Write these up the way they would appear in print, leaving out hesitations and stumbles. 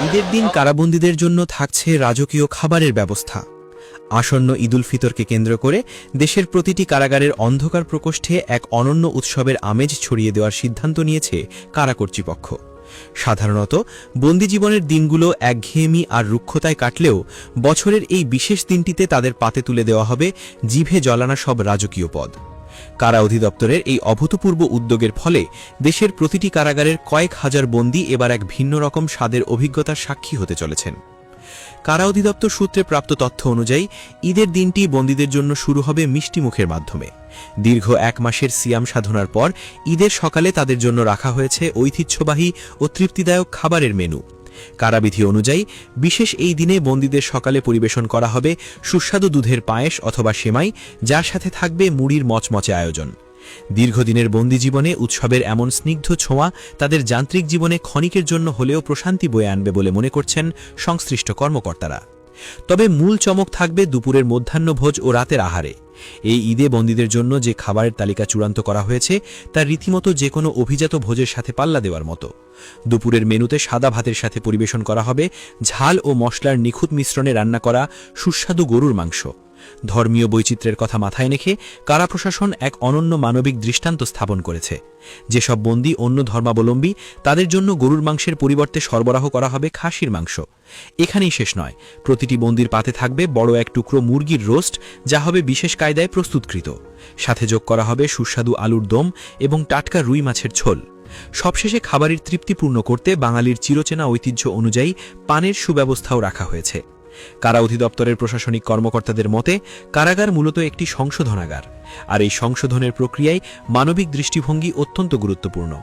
ঈদের দিন কারাবন্দীদের জন্য থাকছে রাজকীয় খাবারের ব্যবস্থা। আসন্ন ঈদুল ফিতরকে কেন্দ্র করে দেশের প্রতিটি কারাগারের অন্ধকার প্রকোষ্ঠে এক অনন্য উৎসবের আমেজ ছড়িয়ে দেওয়ার সিদ্ধান্ত নিয়েছে কারা কর্তৃপক্ষ। সাধারণত বন্দী জীবনের দিনগুলো একঘেয়েমি আর রুক্ষতায় কাটলেও বছরের এই বিশেষ দিনটিতে তাদের পাতে তুলে দেওয়া হবে জিভে জ্বলানা সব রাজকীয় পদ। কারা অধিদপ্তরের এই অভূতপূর্ব উদ্যোগের ফলে দেশের প্রতিটি কারাগারের কয়েক হাজার বন্দী এবার এক ভিন্ন রকম স্বাদের অভিজ্ঞতার সাক্ষী হতে চলেছেন। কারা অধিদপ্তর সূত্রে প্রাপ্ত তথ্য অনুযায়ী ঈদের দিনটি বন্দীদের জন্য শুরু হবে মিষ্টিমুখের মাধ্যমে। দীর্ঘ এক মাসের সিয়াম সাধনার পর ঈদের সকালে তাদের জন্য রাখা হয়েছে ঐতিহ্যবাহী ও তৃপ্তিদায়ক খাবারের মেনু। কারাবিধি অনুযায়ী বিশেষ এই দিনে বন্দীদের সকালে পরিবেশন করা হবে সুস্বাদু দুধের পায়েস অথবা সেমাই, যার সাথে থাকবে মুড়ির মচমচে আয়োজন। দীর্ঘদিনের বন্দী জীবনে উৎসবের এমন স্নিগ্ধ ছোঁয়া তাদের যান্ত্রিক জীবনে ক্ষণিকের জন্য হলেও প্রশান্তি বয়ে আনবে বলে মনে করছেন সংশ্লিষ্ট কর্মকর্তারা। তবে মূল চমক থাকবে দুপুরের মধ্যাহ্নভোজ ও রাতের আহারে। এই ঈদে বন্দীদের জন্য যে খাবারের তালিকা চূড়ান্ত করা হয়েছে তা রীতিমতো যে কোনো অভিজাত ভোজের সাথে পাল্লা দেওয়ার মতো। দুপুরের মেনুতে সাদা ভাতের সাথে পরিবেশন করা হবে ঝাল ও মশলার নিখুঁত মিশ্রণে রান্না করা সুস্বাদু গরুর মাংস। ধর্মীয় বৈচিত্র্যের কথা মাথায় রেখে কারা প্রশাসন এক অনন্য মানবিক দৃষ্টান্ত স্থাপন করেছে। যেসব বন্দী অন্য ধর্মাবলম্বী তাদের জন্য গরুর মাংসের পরিবর্তে সরবরাহ করা হবে খাসির মাংস। এখানেই শেষ নয়, প্রতিটি বন্দীর পাতে থাকবে বড় এক টুকরো মুরগির রোস্ট, যা হবে বিশেষ কায়দায় প্রস্তুতকৃত। সাথে যোগ করা হবে সুস্বাদু আলুর দম এবং টাটকা রুই মাছের ঝোল। সবশেষে খাবারের তৃপ্তিপূর্ণ করতে বাঙালির চিরচেনা ঐতিহ্য অনুযায়ী পানের সুব্যবস্থাও রাখা হয়েছে। কারা অধিদপ্তরের প্রশাসনিক কর্মকর্তাদের মতে কারাগার মূলত একটি সংশোধনাগার, আর এই সংশোধনের প্রক্রিয়ায় মানবিক দৃষ্টিভঙ্গি অত্যন্ত গুরুত্বপূর্ণ।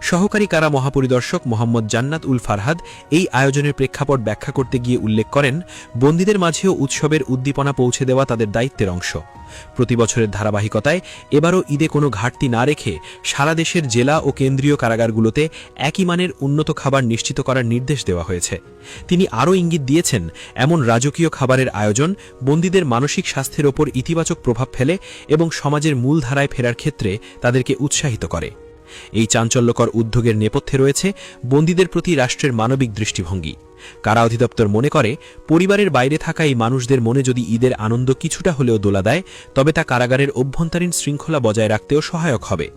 সহকারী কারা মহাপরিদর্শক মোহাম্মদ জান্নাত উল ফারহাদ এই আয়োজনের প্রেক্ষাপট ব্যাখ্যা করতে গিয়ে উল্লেখ করেন, বন্দীদের মাঝেও উৎসবের উদ্দীপনা পৌঁছে দেওয়া তাদের দায়িত্বের অংশ। প্রতি বছরের ধারাবাহিকতায় এবারও ঈদে কোনো ঘাটতি না রেখে সারা দেশের জেলা ও কেন্দ্রীয় কারাগারগুলোতে একই মানের উন্নত খাবার নিশ্চিত করার নির্দেশ দেওয়া হয়েছে। তিনি আরও ইঙ্গিত দিয়েছেন, এমন রাজকীয় খাবারের আয়োজন বন্দীদের মানসিক স্বাস্থ্যের ওপর ইতিবাচক প্রভাব ফেলে এবং সমাজের মূলধারায় ফেরার ক্ষেত্রে তাদেরকে উৎসাহিত করে। এই চাঞ্চল্যকর উদ্যোগের নেপথ্যে রয়েছে বন্দীদের প্রতি রাষ্ট্রের মানবিক দৃষ্টিভঙ্গি। কারা অধিদপ্তর মনে করে, পরিবারের বাইরে থাকা এই মানুষদের মনে যদি ঈদের আনন্দ কিছুটা হলেও দোলা দেয়, তবে তা কারাগারের অভ্যন্তরীণ শৃঙ্খলা বজায় রাখতেও সহায়ক হবে।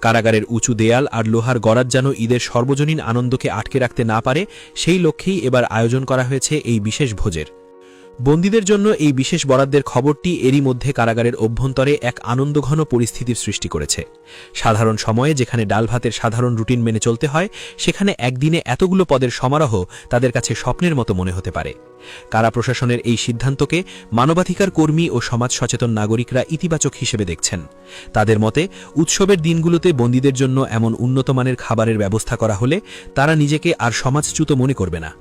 কারাগারের উঁচু দেয়াল আর লোহার গড়াত যেন ঈদের সর্বজনীন আনন্দকে আটকে রাখতে না পারে, সেই লক্ষ্যেই এবার আয়োজন করা হয়েছে এই বিশেষ ভোজের। বন্দীদের জন্য এই বিশেষ বরাদ্দের খবরটি এরই মধ্যে কারাগারের অভ্যন্তরে এক আনন্দঘন পরিস্থিতির সৃষ্টি করেছে। সাধারণ সময়ে যেখানে ডাল ভাতের সাধারণ রুটিন মেনে চলতে হয়, সেখানে একদিনে এতগুলো পদের সমারোহ তাদের কাছে স্বপ্নের মতো মনে হতে পারে। কারা প্রশাসনের এই সিদ্ধান্তকে মানবাধিকার কর্মী ও সমাজ সচেতন নাগরিকরা ইতিবাচক হিসেবে দেখছেন। তাদের মতে, উৎসবের দিনগুলোতে বন্দীদের জন্য এমন উন্নতমানের খাবারের ব্যবস্থা করা হলে তারা নিজেকে আর সমাজচ্যুত মনে করবে না।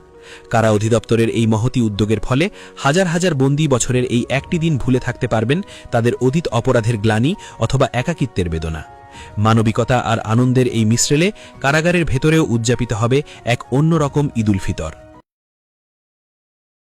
কারা অধিদপ্তরের এই মহতী উদ্যোগের ফলে হাজার হাজার বন্দী বছরের এই একটি দিন ভুলে থাকতে পারবেন তাদের অতীত অপরাধের গ্লানি অথবা একাকিত্বের বেদনা। মানবিকতা আর আনন্দের এই মিশ্রেলে কারাগারের ভেতরেও উদযাপিত হবে এক অন্যরকম ঈদুল ফিতর।